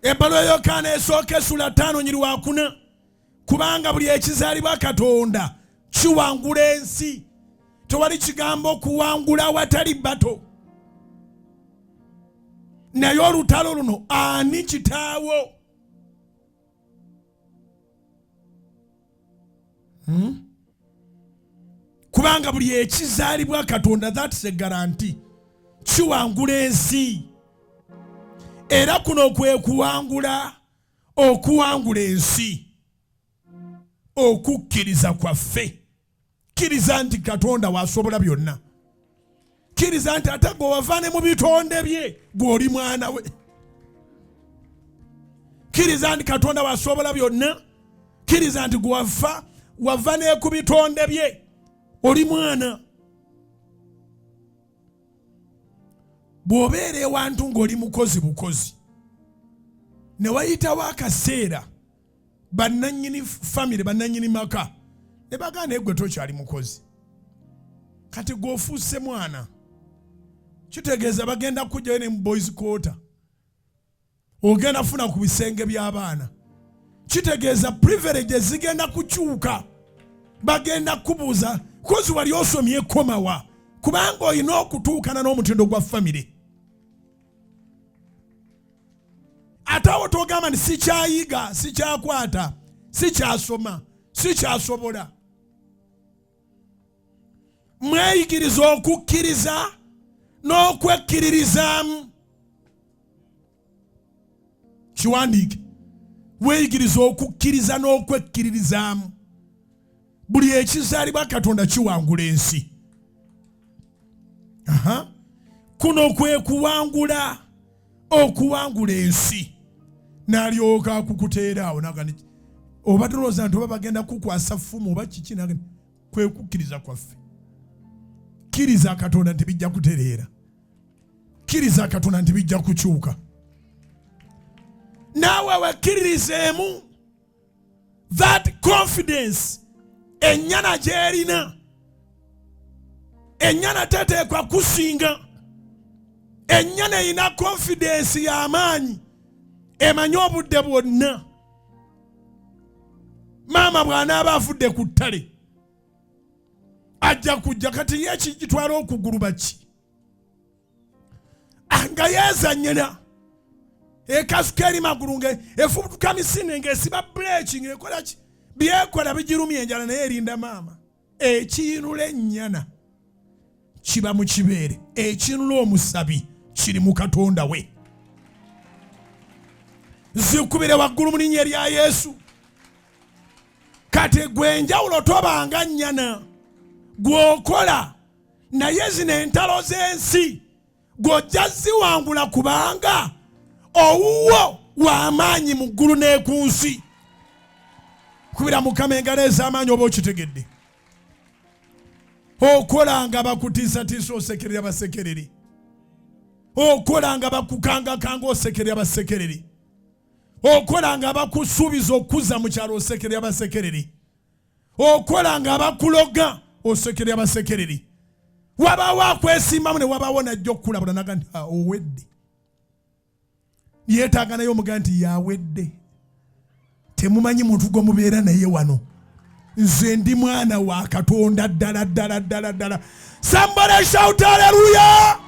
Ebbalo Yokaana esooka essula 5 nyiri wakuna. Kubanga buli ekizaalibwa Katonda kiwangula ensi. Tewali kigambo kuwangula watali bato. Naye olutalo luno ani kitaawo? Kubanga buli ekizaalibwa Katonda, that's a guarantee, kiwangula ensi. Era kuno kwe okuwangula ensi. Okukkiriza kwaffe. Kkiriza nti Katonda wasobola byonna. Kkiriza nti ate gwe wavane mu bitonde bye gw'oli mwana we. Kkiriza nti Katonda wasobola byonna. Kkiriza nti gwe wavane ku bitonde bye oli mwana. Bw'obeera ewantu ng'oli mukozi bukozi, ne wayitawo akaseera bannannyini famire, bannannyini maka ne bagamba naye gwe tokyali mukozi, kati gw'ofuuse mwana, kitegeeza bagenda kujjayo ne mu boys quarter, ogenda funa ku bisenge by'abaana. Kitegeeza privileges zigenda kukyuka, bagenda kubuuza kozi wali osomye komawa, kubanga olina okutuukana n'omutindo gwa famire. Ate awo togamba nti sikyayiga, sikyakwata, sikyasoma, sikyasobola. Mweyigiriza okukkiriza n'okwekkiririzaamu. Kiwandiike. Weeyigiriza okukkiriza n'okwekkiririzaamu. Buli ekizaalibwa Katonda kiwangula ensi. Kuno kwe okuwangula ensi. N'alyoka akukuteera awo n'agamba oba tulowooza nti oba bagenda kukwasa ffumu oba kiki, n'agamba kwe kukkiriza kwaffe. Kkiriza Katonda nti bijja kutereera. Kkiriza Katonda nti bijja kukyuka. Naawe wekkiririzeemu. That confidence ennyana gy'erina. Ennyana teteekwa kusinga. Ennyana erina confidence y'amaanyi. Emanyi obudde bwonna. Maama bw'anaaba afudde ku ttale, ajja kujja kati ye kigitwala okuguluba ki? Nga yeezannyira. Ekasuka eri magulu efubutuka misinde ng'esiba breeki ng'ekola ki? Byekola bigirumya enjala naye erinda maama. Ekiinula ennyana kiba mu kibeere. Ekiinula omusabi kiri mu Katonda we. Zikubire waggulu mu linnya erya Yesu. Kati gwe enjawulo tobanga nnyana. Gw'okola naye zino entalo z'ensi gw'ojja ziwangula kubanga owuwo w'amaanyi mu ggulu ne ku nsi. Kubira Mukama engalo ez'amaanyi oba okitegedde. Okola nga bakutiisatiisa osekerera basekereri. Okola nga bakukangakanga osekerera basekereri. Okola nga bakusuubiza okuzza mu kyalo osekerera basekereri. Okola nga bakuloga osekerera basekereri. Wabaawo akwesimbamu ne wabaawo najja okukulabula naga nti owedde. Yeetaaga naye omugaa nti yawedde. Temumanyi muntu gwe mubeera naye wano. Nze ndi mwana wa Katonda ddala ddala ddala ddala. Somebody shout hallelujah!